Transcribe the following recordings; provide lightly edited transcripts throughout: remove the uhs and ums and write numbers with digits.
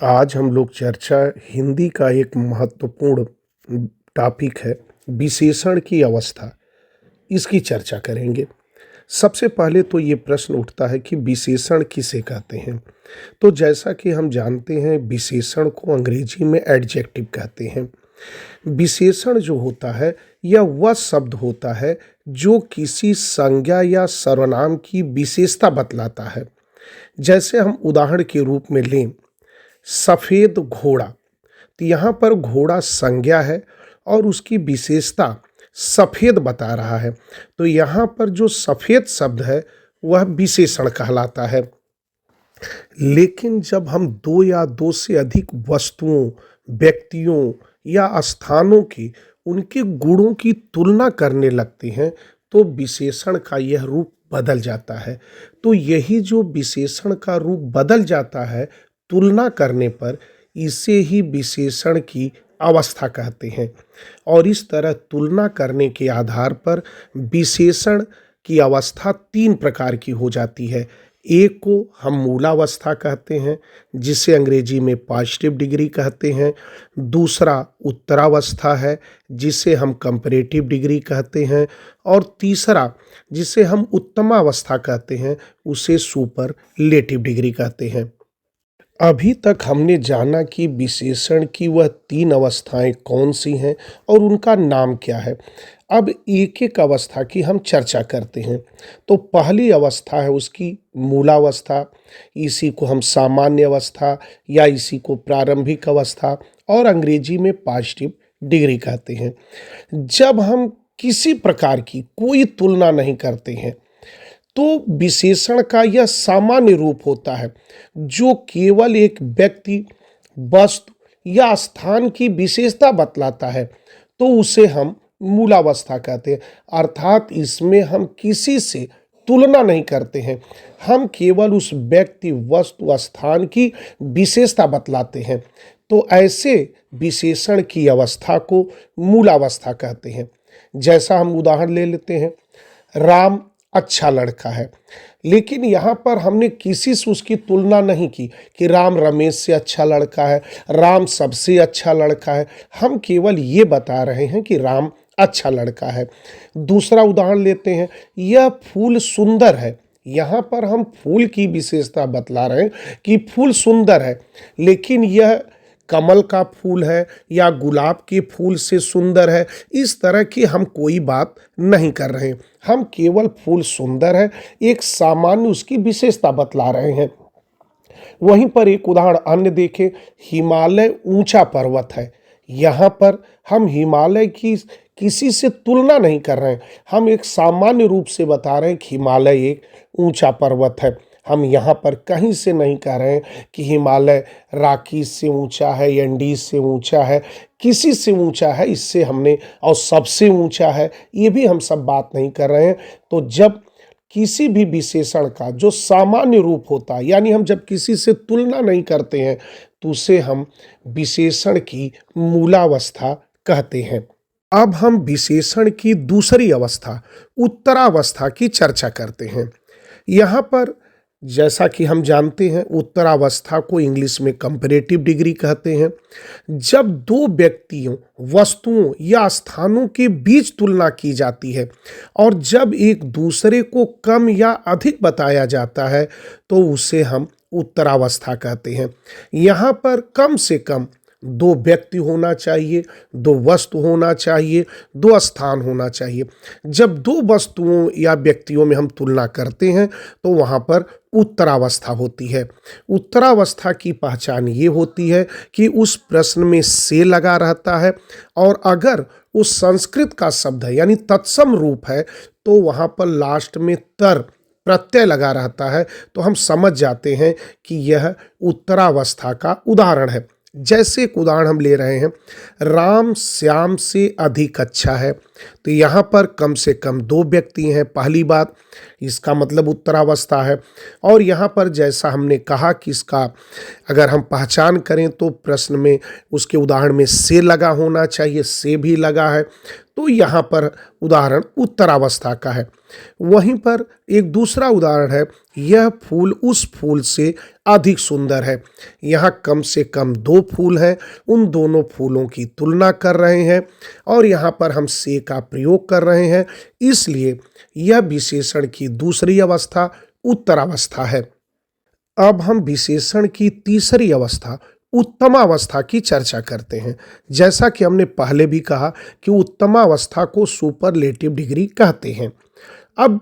आज हम लोग चर्चा हिंदी का एक महत्वपूर्ण टॉपिक है विशेषण की अवस्था, इसकी चर्चा करेंगे। सबसे पहले तो ये प्रश्न उठता है कि विशेषण किसे कहते हैं। तो जैसा कि हम जानते हैं विशेषण को अंग्रेजी में एडजेक्टिव कहते हैं। विशेषण जो होता है यह वह शब्द होता है जो किसी संज्ञा या सर्वनाम की विशेषता बतलाता है। जैसे हम उदाहरण के रूप में लें सफ़ेद घोड़ा, तो यहाँ पर घोड़ा संज्ञा है और उसकी विशेषता सफ़ेद बता रहा है। तो यहाँ पर जो सफ़ेद शब्द है वह विशेषण कहलाता है। लेकिन जब हम दो या दो से अधिक वस्तुओं, व्यक्तियों या स्थानों की उनके गुणों की तुलना करने लगते हैं तो विशेषण का यह रूप बदल जाता है। तो यही जो विशेषण का रूप बदल जाता है तुलना करने पर, इसे ही विशेषण की अवस्था कहते हैं। और इस तरह तुलना करने के आधार पर विशेषण की अवस्था तीन प्रकार की हो जाती है। एक को हम मूलावस्था कहते हैं जिसे अंग्रेजी में पॉजिटिव डिग्री कहते हैं। दूसरा उत्तरावस्था है जिसे हम कंपैरेटिव डिग्री कहते हैं। और तीसरा जिसे हम उत्तमावस्था कहते हैं उसे सुपरलेटिव डिग्री कहते हैं। अभी तक हमने जाना कि विशेषण की वह तीन अवस्थाएं कौन सी हैं और उनका नाम क्या है। अब एक एक अवस्था की हम चर्चा करते हैं। तो पहली अवस्था है उसकी मूलावस्था, इसी को हम सामान्य अवस्था या इसी को प्रारंभिक अवस्था और अंग्रेजी में पॉजिटिव डिग्री कहते हैं। जब हम किसी प्रकार की कोई तुलना नहीं करते हैं तो विशेषण का यह सामान्य रूप होता है जो केवल एक व्यक्ति, वस्तु या स्थान की विशेषता बतलाता है, तो उसे हम मूलावस्था कहते हैं। अर्थात इसमें हम किसी से तुलना नहीं करते हैं, हम केवल उस व्यक्ति, वस्तु, स्थान की विशेषता बतलाते हैं। तो ऐसे विशेषण की अवस्था को मूलावस्था कहते हैं। जैसा हम उदाहरण ले लेते हैं, राम अच्छा लड़का है, लेकिन यहाँ पर हमने किसी से उसकी तुलना नहीं की कि राम रमेश से अच्छा लड़का है, राम सबसे अच्छा लड़का है। हम केवल ये बता रहे हैं कि राम अच्छा लड़का है। दूसरा उदाहरण लेते हैं, यह फूल सुंदर है। यहाँ पर हम फूल की विशेषता बतला रहे हैं कि फूल सुंदर है, लेकिन यह कमल का फूल है या गुलाब के फूल से सुंदर है, इस तरह की हम कोई बात नहीं कर रहे हैं। हम केवल फूल सुंदर है, एक सामान्य उसकी विशेषता बतला रहे हैं। वहीं पर एक उदाहरण अन्य देखें, हिमालय ऊंचा पर्वत है। यहाँ पर हम हिमालय की किसी से तुलना नहीं कर रहे हैं, हम एक सामान्य रूप से बता रहे हैं कि हिमालय एक ऊंचा पर्वत है। हम यहाँ पर कहीं से नहीं कह रहे हैं कि हिमालय राकी से ऊंचा है, एंडीज से ऊंचा है, किसी से ऊंचा है, इससे हमने और सबसे ऊंचा है, ये भी हम सब बात नहीं कर रहे हैं। तो जब किसी भी विशेषण का जो सामान्य रूप होता है, यानी हम जब किसी से तुलना नहीं करते हैं, तो उसे हम विशेषण की मूलावस्था कहते हैं। अब हम विशेषण की दूसरी अवस्था, उत्तरावस्था की चर्चा करते हैं। यहाँ पर जैसा कि हम जानते हैं उत्तरावस्था को इंग्लिश में कंपैरेटिव डिग्री कहते हैं। जब दो व्यक्तियों, वस्तुओं या स्थानों के बीच तुलना की जाती है और जब एक दूसरे को कम या अधिक बताया जाता है तो उसे हम उत्तरावस्था कहते हैं। यहाँ पर कम से कम दो व्यक्ति होना चाहिए, दो वस्तु होना चाहिए, दो स्थान होना चाहिए। जब दो वस्तुओं या व्यक्तियों में हम तुलना करते हैं तो वहाँ पर उत्तरावस्था होती है। उत्तरावस्था की पहचान ये होती है कि उस प्रश्न में से लगा रहता है और अगर उस संस्कृत का शब्द है यानी तत्सम रूप है तो वहाँ पर लास्ट में तर प्रत्यय लगा रहता है, तो हम समझ जाते हैं कि यह उत्तरावस्था का उदाहरण है। जैसे एक उदाहरण हम ले रहे हैं, राम श्याम से अधिक अच्छा है, तो यहाँ पर कम से कम दो व्यक्ति हैं, पहली बात, इसका मतलब उत्तरावस्था है। और यहाँ पर जैसा हमने कहा कि इसका अगर हम पहचान करें तो प्रश्न में उसके उदाहरण में से लगा होना चाहिए, से भी लगा है, तो यहाँ पर उदाहरण उत्तरावस्था का है। वहीं पर एक दूसरा उदाहरण है, यह फूल उस फूल से अधिक सुंदर है। यहाँ कम से कम दो फूल हैं, उन दोनों फूलों की तुलना कर रहे हैं और यहाँ पर हम से का प्रयोग कर रहे हैं, इसलिए यह विशेषण की दूसरी अवस्था उत्तरावस्था है। अब हम विशेषण की तीसरी अवस्था उत्तमावस्था की चर्चा करते हैं। जैसा कि हमने पहले भी कहा कि उत्तमावस्था को सुपरलेटिव डिग्री कहते हैं। अब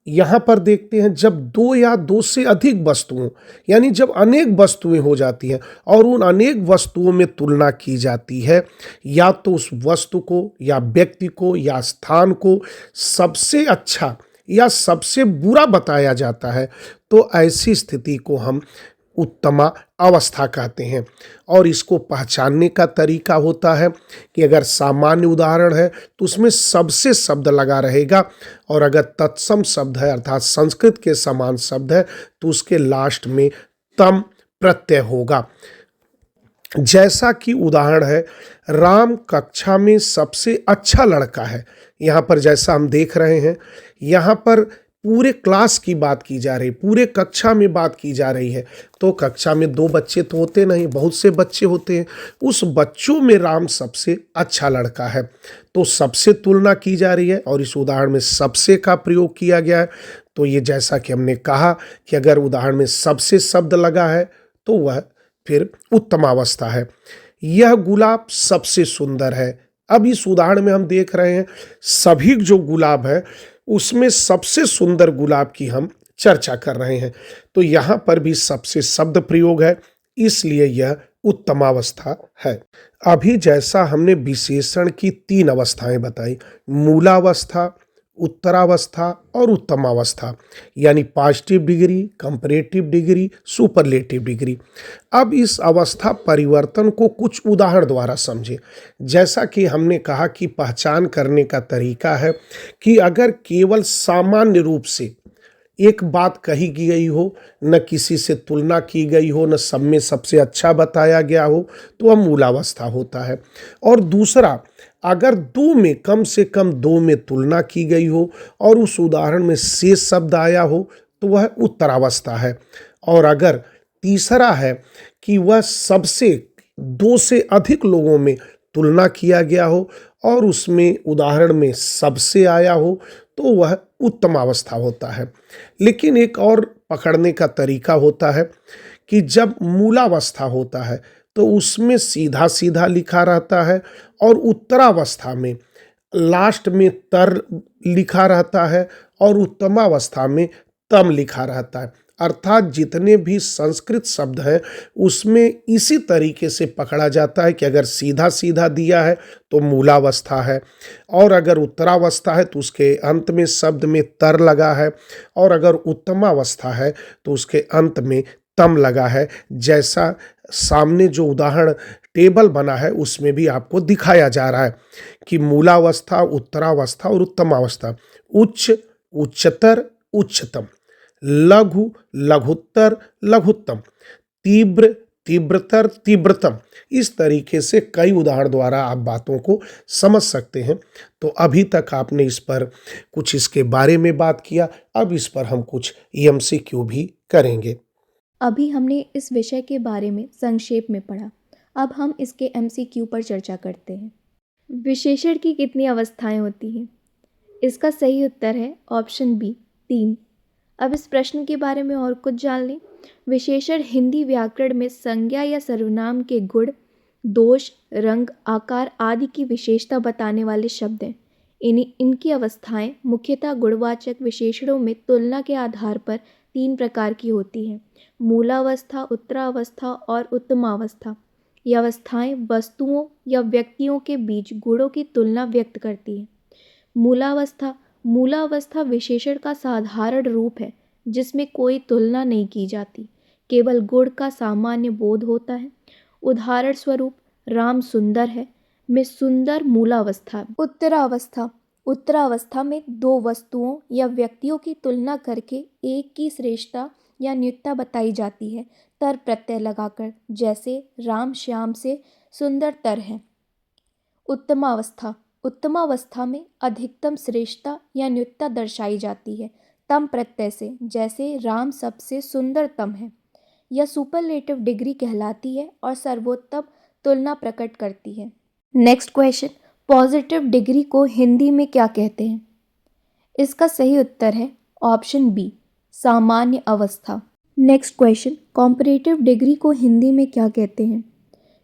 यहाँ पर देखते हैं, जब दो या दो से अधिक वस्तुओं यानी जब अनेक वस्तुएं हो जाती हैं और उन अनेक वस्तुओं में तुलना की जाती है, या तो उस वस्तु को या व्यक्ति को या स्थान को सबसे अच्छा या सबसे बुरा बताया जाता है, तो ऐसी स्थिति को हम उत्तमा अवस्था कहते हैं। और इसको पहचानने का तरीका होता है कि अगर सामान्य उदाहरण है तो उसमें सबसे शब्द लगा रहेगा, और अगर तत्सम शब्द है अर्थात संस्कृत के समान शब्द है तो उसके लास्ट में तम प्रत्यय होगा। जैसा कि उदाहरण है, राम कक्षा में सबसे अच्छा लड़का है। यहाँ पर जैसा हम देख रहे हैं, यहाँ पर पूरे क्लास की बात की जा रही, पूरे कक्षा में बात की जा रही है। तो कक्षा में दो बच्चे तो होते नहीं, बहुत से बच्चे होते हैं। उस बच्चों में राम सबसे अच्छा लड़का है, तो सबसे तुलना की जा रही है और इस उदाहरण में सबसे का प्रयोग किया गया है। तो ये जैसा कि हमने कहा कि अगर उदाहरण में सबसे शब्द लगा है तो वह फिर उत्तमावस्था है। यह गुलाब सबसे सुंदर है। अब इस उदाहरण में हम देख रहे हैं, सभी जो गुलाब है उसमें सबसे सुंदर गुलाब की हम चर्चा कर रहे हैं, तो यहाँ पर भी सबसे शब्द प्रयोग है, इसलिए यह उत्तमावस्था है। अभी जैसा हमने विशेषण की तीन अवस्थाएं बताई, मूलावस्था, उत्तरावस्था और उत्तमावस्था, यानी positive degree, comparative degree, superlative degree. अब इस अवस्था परिवर्तन को कुछ उदाहरण द्वारा समझें। जैसा कि हमने कहा कि पहचान करने का तरीका है कि अगर केवल सामान्य रूप से एक बात कही गई हो, न किसी से तुलना की गई हो, न सब में सबसे अच्छा बताया गया हो, तो वह मूलावस्था होता है। और दूसरा, अगर दो में कम से कम दो में तुलना की गई हो और उस उदाहरण में शेष शब्द आया हो तो वह उत्तरावस्था है। और अगर तीसरा है कि वह सबसे दो से अधिक लोगों में तुलना किया गया हो और उसमें उदाहरण में सबसे आया हो तो वह उत्तमावस्था होता है। लेकिन एक और पकड़ने का तरीका होता है कि जब मूलावस्था होता है तो उसमें सीधा सीधा लिखा रहता है और उत्तरावस्था में लास्ट में तर लिखा रहता है और उत्तमावस्था में तम लिखा रहता है। अर्थात जितने भी संस्कृत शब्द हैं उसमें इसी तरीके से पकड़ा जाता है कि अगर सीधा सीधा दिया है तो मूलावस्था है, और अगर उत्तरावस्था है तो उसके अंत में शब्द में तर लगा है, और अगर उत्तमावस्था है तो उसके अंत में तम लगा है। जैसा सामने जो उदाहरण टेबल बना है उसमें भी आपको दिखाया जा रहा है कि मूलावस्था, उत्तरावस्था और उत्तमावस्था, उच्च, उच्चतर, उच्चतम, लघु, लघुत्तर, लघुत्तम, तीव्र, तीव्रतर, तीव्रतम। इस तरीके से कई उदाहरण द्वारा आप बातों को समझ सकते हैं। तो अभी तक आपने इस पर कुछ इसके बारे में बात किया, अब इस पर हम कुछ एमसीक्यू भी करेंगे। अभी हमने इस विषय के बारे में संक्षेप में पढ़ा। अब हम इसके एमसीक्यू पर चर्चा करते हैं। विशेषण की कितनी अवस्थाएं होती हैं? इसका सही उत्तर है ऑप्शन बी, 3। अब इस प्रश्न के बारे में और कुछ जान लें। विशेषण हिंदी व्याकरण में संज्ञा या सर्वनाम के गुण, दोष, रंग, आकार आदि की विशेषता बताने वाले शब्द हैं। इनकी अवस्थाएं मुख्यतः गुणवाचक विशेषणों में तुलना के आधार पर 3 प्रकार की होती हैं: मूलावस्था, उत्तरावस्था और उत्तमावस्था। ये अवस्थाएं वस्तुओं या व्यक्तियों के बीच गुणों की तुलना व्यक्त करती हैं। मूलावस्था विशेषण का साधारण रूप है जिसमें कोई तुलना नहीं की जाती, केवल गुण का सामान्य बोध होता है। उदाहरण स्वरूप, राम सुंदर है में सुंदर मूलावस्था। उत्तरावस्था में दो वस्तुओं या व्यक्तियों की तुलना करके एक की श्रेष्ठता या न्यूनता बताई जाती है तर प्रत्यय लगाकर, जैसे राम श्याम से सुंदरतर है। उत्तमावस्था में अधिकतम श्रेष्ठता या न्यूनता दर्शाई जाती है तम प्रत्यय से, जैसे राम सबसे सुंदरतम है। यह सुपरलेटिव डिग्री कहलाती है और सर्वोत्तम तुलना प्रकट करती है। नेक्स्ट क्वेश्चन, पॉजिटिव डिग्री को हिंदी में क्या कहते हैं? इसका सही उत्तर है ऑप्शन बी, सामान्य अवस्था। नेक्स्ट क्वेश्चन, कॉम्परेटिव डिग्री को हिंदी में क्या कहते हैं?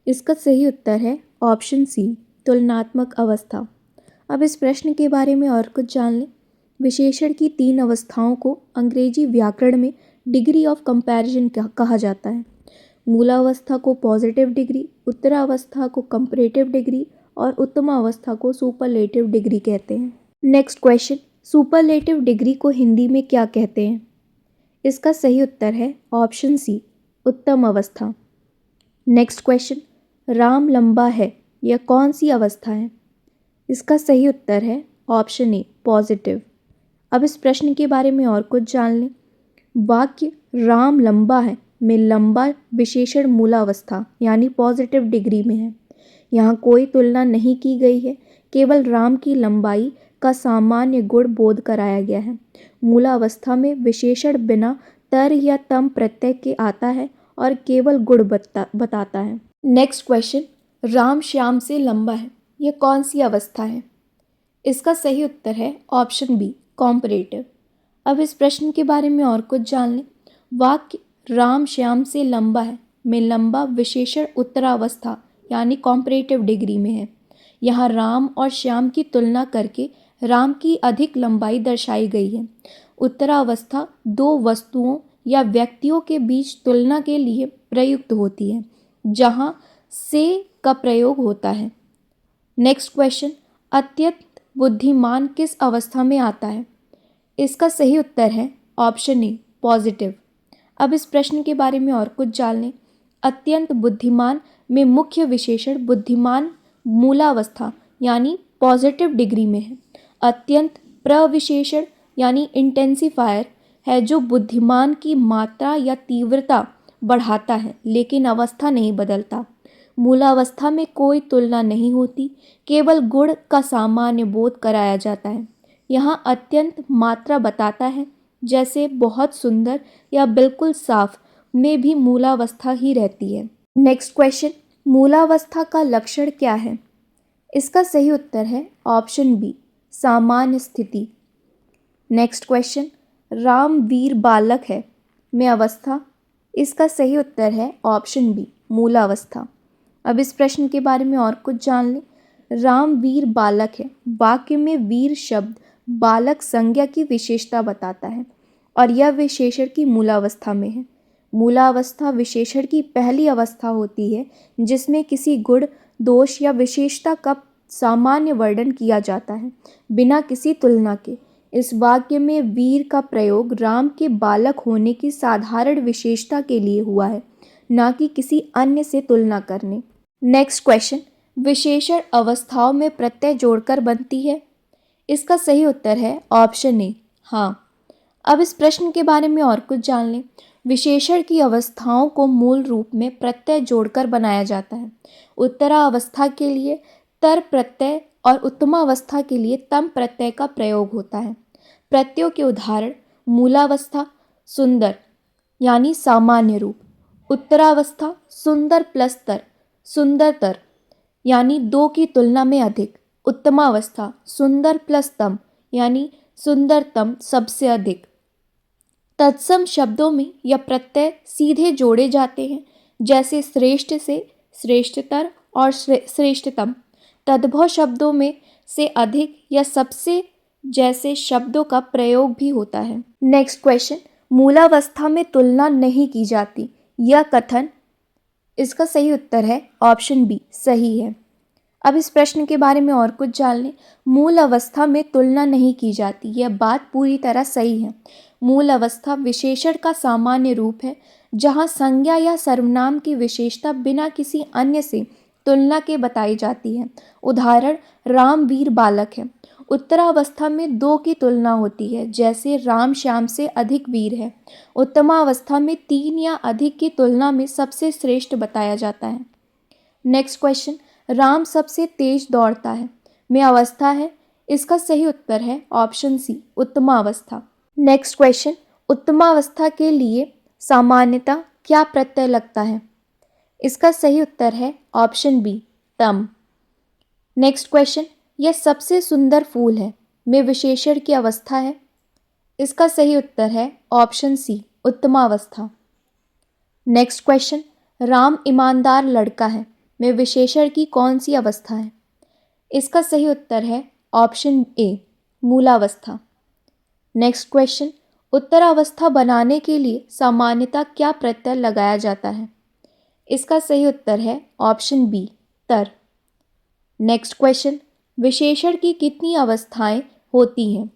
इसका सही उत्तर है ऑप्शन सी, तुलनात्मक अवस्था। अब इस प्रश्न के बारे में और कुछ जान लें। विशेषण की 3 अवस्थाओं को अंग्रेजी व्याकरण में डिग्री ऑफ कंपैरिजन कहा जाता है। मूलावस्था को पॉजिटिव डिग्री, उत्तरावस्था को कंपैरेटिव डिग्री और उत्तमावस्था को सुपरलेटिव डिग्री कहते हैं। नेक्स्ट क्वेश्चन, सुपरलेटिव डिग्री को हिंदी में क्या कहते हैं? इसका सही उत्तर है ऑप्शन सी, उत्तम अवस्था। नेक्स्ट क्वेश्चन, राम लंबा है, यह कौन सी अवस्था है? इसका सही उत्तर है ऑप्शन ए, पॉजिटिव। अब इस प्रश्न के बारे में और कुछ जान लें। वाक्य राम लंबा है में लंबा विशेषण मूलावस्था यानी पॉजिटिव डिग्री में है। यहाँ कोई तुलना नहीं की गई है, केवल राम की लंबाई का सामान्य गुण बोध कराया गया है। मूलावस्था में विशेषण बिना तर या तम प्रत्यय के आता है और केवल गुण बताता है। नेक्स्ट क्वेश्चन, राम श्याम से लंबा है, यह कौन सी अवस्था है? इसका सही उत्तर है ऑप्शन बी, कॉम्परेटिव। अब इस प्रश्न के बारे में और कुछ जान लें। वाक्य राम श्याम से लंबा है में लंबा विशेषण उत्तरावस्था यानी कॉम्परेटिव डिग्री में है। यहाँ राम और श्याम की तुलना करके राम की अधिक लंबाई दर्शाई गई है। उत्तरावस्था 2 वस्तुओं या व्यक्तियों के बीच तुलना के लिए प्रयुक्त होती है, जहाँ से का प्रयोग होता है। नेक्स्ट क्वेश्चन, अत्यंत बुद्धिमान किस अवस्था में आता है? इसका सही उत्तर है ऑप्शन ए, पॉजिटिव। अब इस प्रश्न के बारे में और कुछ जान लें। अत्यंत बुद्धिमान में मुख्य विशेषण बुद्धिमान मूलावस्था यानी पॉजिटिव डिग्री में है। अत्यंत प्रविशेषण यानी इंटेंसिफायर है जो बुद्धिमान की मात्रा या तीव्रता बढ़ाता है लेकिन अवस्था नहीं बदलता। मूलावस्था में कोई तुलना नहीं होती, केवल गुण का सामान्य बोध कराया जाता है। यहाँ अत्यंत मात्रा बताता है, जैसे बहुत सुंदर या बिल्कुल साफ में भी मूलावस्था ही रहती है। नेक्स्ट क्वेश्चन, मूलावस्था का लक्षण क्या है? इसका सही उत्तर है ऑप्शन बी, सामान्य स्थिति। नेक्स्ट क्वेश्चन, राम वीर बालक है में अवस्था। इसका सही उत्तर है ऑप्शन बी, मूलावस्था। अब इस प्रश्न के बारे में और कुछ जान लें। राम वीर बालक है, वाक्य में वीर शब्द बालक संज्ञा की विशेषता बताता है और यह विशेषण की मूलावस्था में है। मूलावस्था विशेषण की पहली अवस्था होती है जिसमें किसी गुण, दोष या विशेषता का सामान्य वर्णन किया जाता है बिना किसी तुलना के। इस वाक्य में वीर का प्रयोग राम के बालक होने की साधारण विशेषता के लिए हुआ है, न कि किसी अन्य से तुलना करने। नेक्स्ट क्वेश्चन, विशेषण अवस्थाओं में प्रत्यय जोड़कर बनती है। इसका सही उत्तर है ऑप्शन ए, हाँ। अब इस प्रश्न के बारे में और कुछ जान लें। विशेषण की अवस्थाओं को मूल रूप में प्रत्यय जोड़कर बनाया जाता है। उत्तरावस्था के लिए तर प्रत्यय और उत्तमावस्था के लिए तम प्रत्यय का प्रयोग होता है। प्रत्ययों के उदाहरण मूलावस्था सुंदर यानी सामान्य रूप, उत्तरावस्था सुंदर प्लस तर, सुंदरतर यानी 2 की तुलना में अधिक, उत्तमावस्था सुंदर प्लस तम यानी सुंदरतम सबसे अधिक। तत्सम शब्दों में यह प्रत्यय सीधे जोड़े जाते हैं, जैसे श्रेष्ठ से श्रेष्ठतर और श्रेष्ठतम। तद्भव शब्दों में से अधिक या सबसे जैसे शब्दों का प्रयोग भी होता है। नेक्स्ट क्वेश्चन, मूलावस्था में तुलना नहीं की जाती, यह कथन। इसका सही उत्तर है ऑप्शन बी, सही है। अब इस प्रश्न के बारे में और कुछ जान लें। मूल अवस्था में तुलना नहीं की जाती, यह बात पूरी तरह सही है। मूल अवस्था विशेषण का सामान्य रूप है जहाँ संज्ञा या सर्वनाम की विशेषता बिना किसी अन्य से तुलना के बताई जाती है। उदाहरण राम वीर बालक है। उत्तरावस्था में 2 की तुलना होती है, जैसे राम श्याम से अधिक वीर है। उत्तमावस्था में 3 या अधिक की तुलना में सबसे श्रेष्ठ बताया जाता है। नेक्स्ट क्वेश्चन, राम सबसे तेज दौड़ता है में अवस्था है? इसका सही उत्तर है ऑप्शन सी, उत्तमावस्था। नेक्स्ट क्वेश्चन, उत्तमावस्था के लिए सामान्यतः क्या प्रत्यय लगता है? इसका सही उत्तर है ऑप्शन बी, तम। नेक्स्ट क्वेश्चन, यह सबसे सुंदर फूल है में विशेषण की अवस्था है? इसका सही उत्तर है ऑप्शन सी, उत्तमावस्था। नेक्स्ट क्वेश्चन, राम ईमानदार लड़का है में विशेषण की कौन सी अवस्था है? इसका सही उत्तर है ऑप्शन ए, मूलावस्था। नेक्स्ट क्वेश्चन, उत्तरावस्था बनाने के लिए सामान्यतः क्या प्रत्यय लगाया जाता है? इसका सही उत्तर है ऑप्शन बी, तर। नेक्स्ट क्वेश्चन, विशेषण की कितनी अवस्थाएं होती हैं?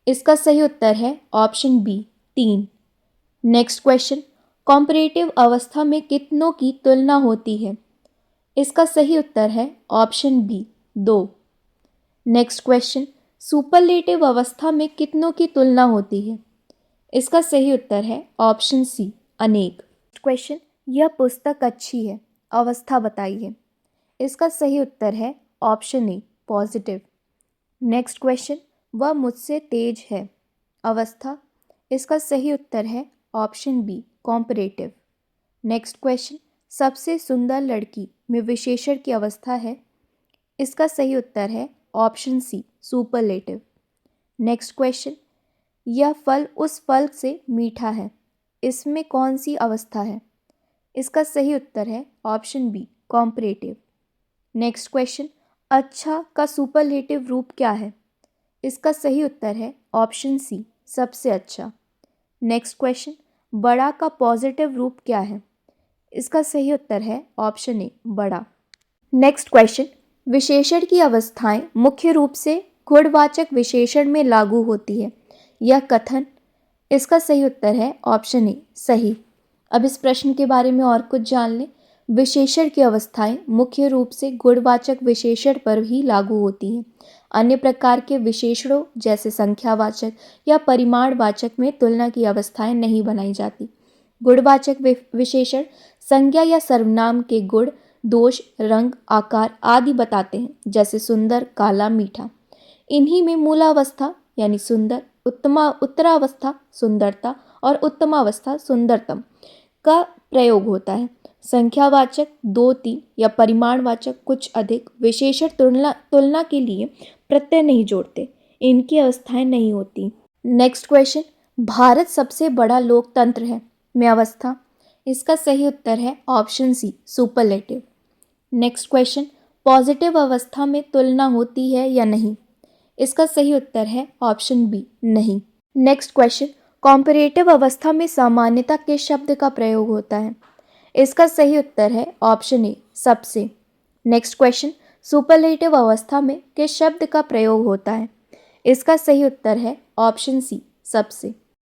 इसका सही उत्तर है option B, 3। Next question, comparative अवस्था में कितनों की तुलना होती है? इसका सही उत्तर है option B, 2। Next question, superlative अवस्था में कितनों की तुलना होती है? इसका सही उत्तर है ऑप्शन सी, अनेक। क्वेश्चन, यह पुस्तक अच्छी है, अवस्था बताइए। इसका सही उत्तर है option A, positive. Next question, वह मुझसे तेज है, अवस्था। इसका सही उत्तर है option B, comparative. Next question, सबसे सुंदर लड़की में विशेषण की अवस्था है? इसका सही उत्तर है option C, superlative. Next question, यह फल उस फल से मीठा है, इसमें कौन सी अवस्था है? इसका सही उत्तर है option B, comparative. Next question, अच्छा का सुपरलेटिव रूप क्या है? इसका सही उत्तर है ऑप्शन सी, सबसे अच्छा। नेक्स्ट क्वेश्चन, बड़ा का पॉजिटिव रूप क्या है? इसका सही उत्तर है ऑप्शन ए, बड़ा। नेक्स्ट क्वेश्चन, विशेषण की अवस्थाएं मुख्य रूप से गुणवाचक विशेषण में लागू होती है, यह कथन। इसका सही उत्तर है ऑप्शन ए, सही। अब इस प्रश्न के बारे में और कुछ जान लें। विशेषण की अवस्थाएं मुख्य रूप से गुणवाचक विशेषण पर ही लागू होती हैं। अन्य प्रकार के विशेषणों जैसे संख्यावाचक या परिमाणवाचक में तुलना की अवस्थाएं नहीं बनाई जाती। गुणवाचक विशेषण संज्ञा या सर्वनाम के गुण, दोष, रंग, आकार आदि बताते हैं, जैसे सुंदर, काला, मीठा। इन्हीं में मूलावस्था यानी सुंदर, उत्तरावस्था सुंदरता और उत्तमावस्था सुंदरतम का प्रयोग होता है। संख्यावाचक 2, 3 या परिमाणवाचक कुछ अधिक विशेषण तुलना के लिए प्रत्यय नहीं जोड़ते, इनकी अवस्थाएं नहीं होती। नेक्स्ट क्वेश्चन, भारत सबसे बड़ा लोकतंत्र है में अवस्था। इसका सही उत्तर है option C, superlative. Next question, positive अवस्था में तुलना होती है या नहीं? इसका सही उत्तर है ऑप्शन बी, नहीं। नेक्स्ट क्वेश्चन, कॉम्परेटिव अवस्था में सामान्यता किस शब्द का प्रयोग होता है? इसका सही उत्तर है ऑप्शन ए, सबसे। नेक्स्ट क्वेश्चन, सुपरलेटिव अवस्था में किस शब्द का प्रयोग होता है? इसका सही उत्तर है ऑप्शन सी, सबसे।